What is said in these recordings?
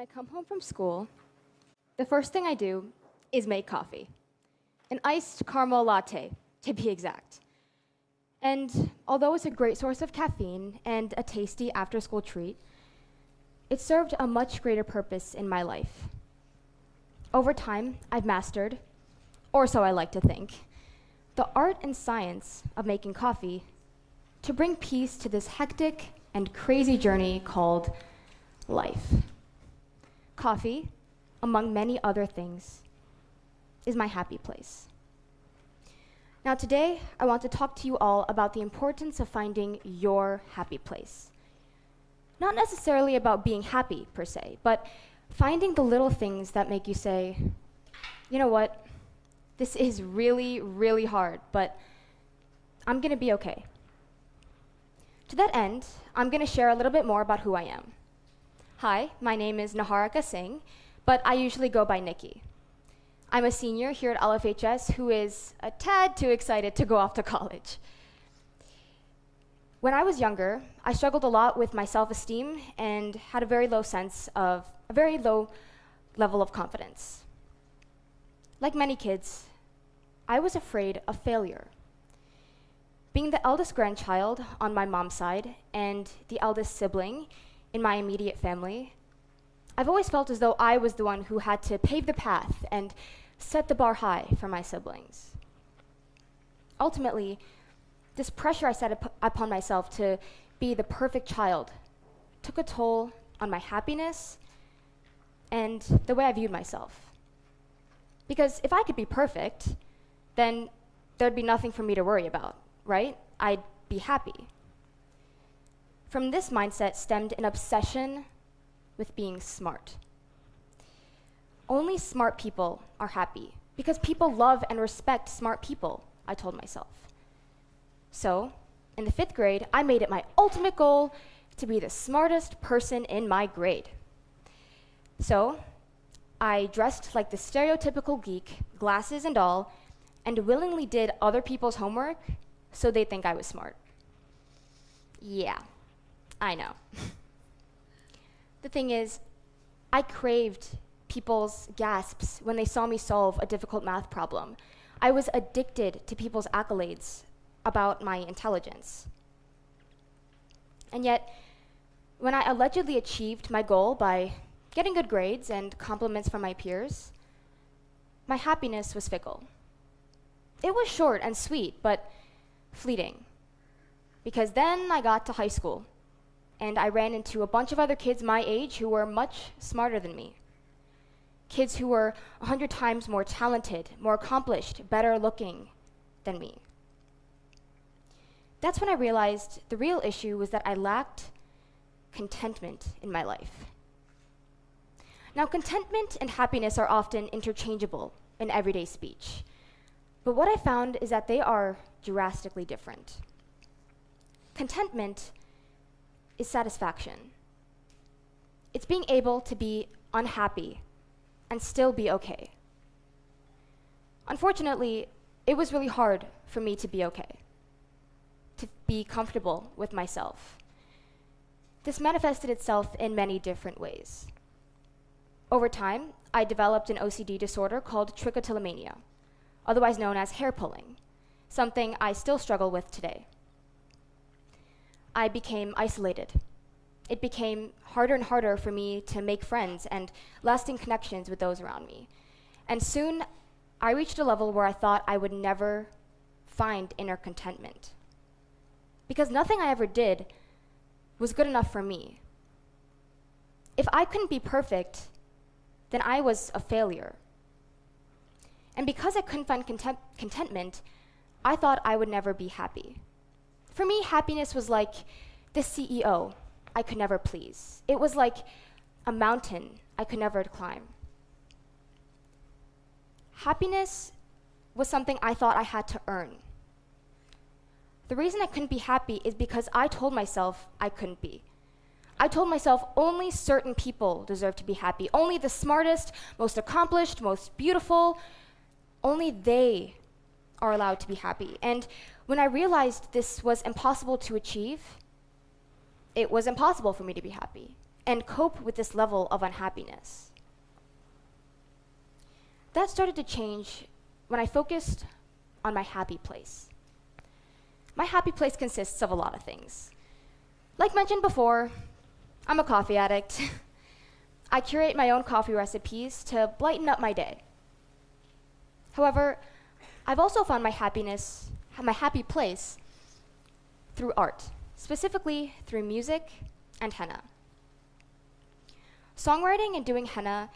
I come home from school, the first thing I do is make coffee. An iced caramel latte, to be exact. And although it's a great source of caffeine and a tasty after-school treat, it served a much greater purpose in my life. Over time, I've mastered, or so I like to think, the art and science of making coffee to bring peace to this hectic and crazy journey called life. Coffee, among many other things, is my happy place. Now today, I want to talk to you all about the importance of finding your happy place. Not necessarily about being happy, per se, but finding the little things that make you say, you know what, this is really, really hard, but I'm gonna be okay. To that end, I'm gonna share a little bit more about who I am. Hi, my name is Niharika Singh, but I usually go by Nikki. I'm a senior here at LFHS who is a tad too excited to go off to college. When I was younger, I struggled a lot with my self-esteem and had a very low level of confidence. Like many kids, I was afraid of failure. Being the eldest grandchild on my mom's side and the eldest sibling in my immediate family, I've always felt as though I was the one who had to pave the path and set the bar high for my siblings. Ultimately, this pressure I set upon myself to be the perfect child took a toll on my happiness and the way I viewed myself. Because if I could be perfect, then there'd be nothing for me to worry about, right? I'd be happy. From this mindset stemmed an obsession with being smart. Only smart people are happy because people love and respect smart people, I told myself. So, in the 5th grade, I made it my ultimate goal to be the smartest person in my grade. So, I dressed like the stereotypical geek, glasses and all, and willingly did other people's homework so they'd think I was smart. Yeah, I know. The thing is, I craved people's gasps when they saw me solve a difficult math problem. I was addicted to people's accolades about my intelligence. And yet, when I allegedly achieved my goal by getting good grades and compliments from my peers, my happiness was fickle. It was short and sweet, but fleeting. Because then I got to high school, and I ran into a bunch of other kids my age who were much smarter than me. Kids who were 100 times more talented, more accomplished, better looking than me. That's when I realized the real issue was that I lacked contentment in my life. Now, contentment and happiness are often interchangeable in everyday speech, but what I found is that they are drastically different. Contentment is satisfaction. It's being able to be unhappy and still be okay. Unfortunately, it was really hard for me to be okay, to be comfortable with myself. This manifested itself in many different ways. Over time, I developed an OCD disorder called trichotillomania, otherwise known as hair pulling, something I still struggle with today. I became isolated. It became harder and harder for me to make friends and lasting connections with those around me. And soon, I reached a level where I thought I would never find inner contentment. Because nothing I ever did was good enough for me. If I couldn't be perfect, then I was a failure. And because I couldn't find contentment, I thought I would never be happy. For me, happiness was like the CEO I could never please. It was like a mountain I could never climb. Happiness was something I thought I had to earn. The reason I couldn't be happy is because I told myself I couldn't be. I told myself only certain people deserve to be happy. Only the smartest, most accomplished, most beautiful, only they are allowed to be happy. And when I realized this was impossible to achieve, it was impossible for me to be happy. and cope with this level of unhappiness. That started to change when I focused on my happy place. My happy place consists of a lot of things. Like mentioned before, I'm a coffee addict. I curate my own coffee recipes to brighten up my day. However, I've also found my happy place through art, specifically through music and henna. Songwriting and doing henna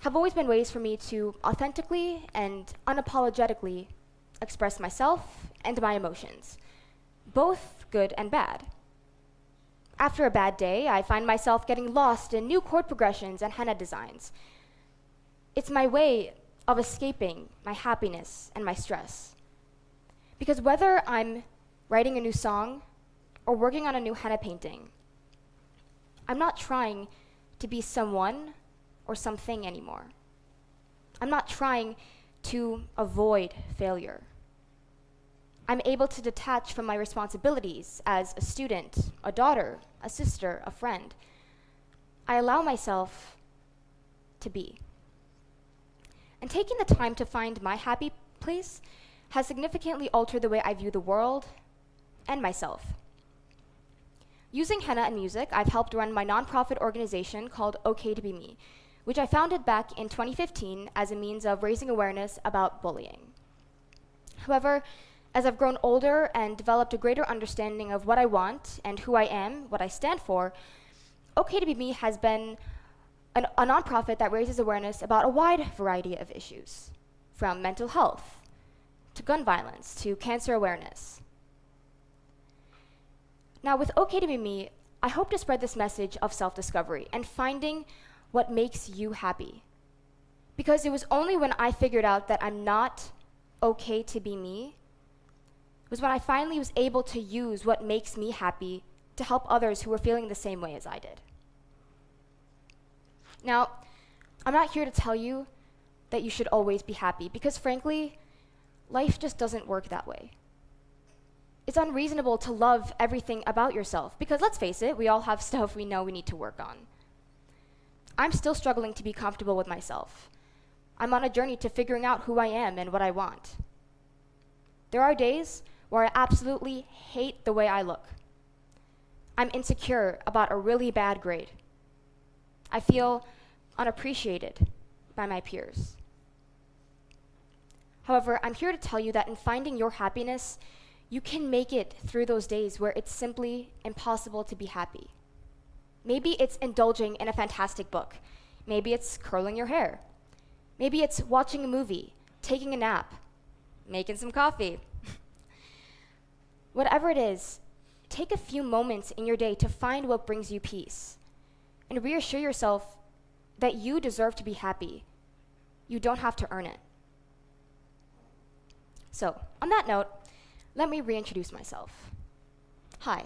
have always been ways for me to authentically and unapologetically express myself and my emotions, both good and bad. After a bad day, I find myself getting lost in new chord progressions and henna designs. It's my way of escaping my happiness and my stress. Because whether I'm writing a new song or working on a new henna painting, I'm not trying to be someone or something anymore. I'm not trying to avoid failure. I'm able to detach from my responsibilities as a student, a daughter, a sister, a friend. I allow myself to be. And taking the time to find my happy place has significantly altered the way I view the world and myself. Using henna and music, I've helped run my nonprofit organization called OK to Be Me, which I founded back in 2015 as a means of raising awareness about bullying. However, as I've grown older and developed a greater understanding of what I want and who I am, what I stand for, OK to Be Me has been a nonprofit that raises awareness about a wide variety of issues, from mental health to gun violence to cancer awareness. Now, with OK to Be Me, I hope to spread this message of self-discovery and finding what makes you happy. Because it was only when I figured out that I'm not okay to be me, was when I finally was able to use what makes me happy to help others who were feeling the same way as I did. Now, I'm not here to tell you that you should always be happy, because frankly, life just doesn't work that way. It's unreasonable to love everything about yourself, because let's face it, we all have stuff we know we need to work on. I'm still struggling to be comfortable with myself. I'm on a journey to figuring out who I am and what I want. There are days where I absolutely hate the way I look. I'm insecure about a really bad grade. I feel unappreciated by my peers. However, I'm here to tell you that in finding your happiness, you can make it through those days where it's simply impossible to be happy. Maybe it's indulging in a fantastic book. Maybe it's curling your hair. Maybe it's watching a movie, taking a nap, making some coffee. Whatever it is, take a few moments in your day to find what brings you peace and reassure yourself that you deserve to be happy. You don't have to earn it. So, on that note, let me reintroduce myself. Hi,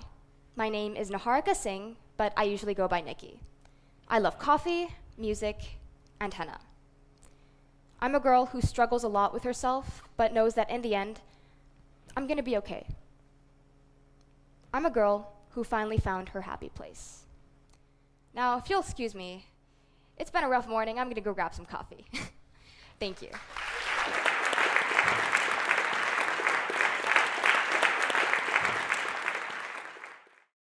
my name is Niharika Singh, but I usually go by Nikki. I love coffee, music, and henna. I'm a girl who struggles a lot with herself, but knows that in the end, I'm gonna be okay. I'm a girl who finally found her happy place. Now, if you'll excuse me, it's been a rough morning. I'm gonna go grab some coffee. Thank you.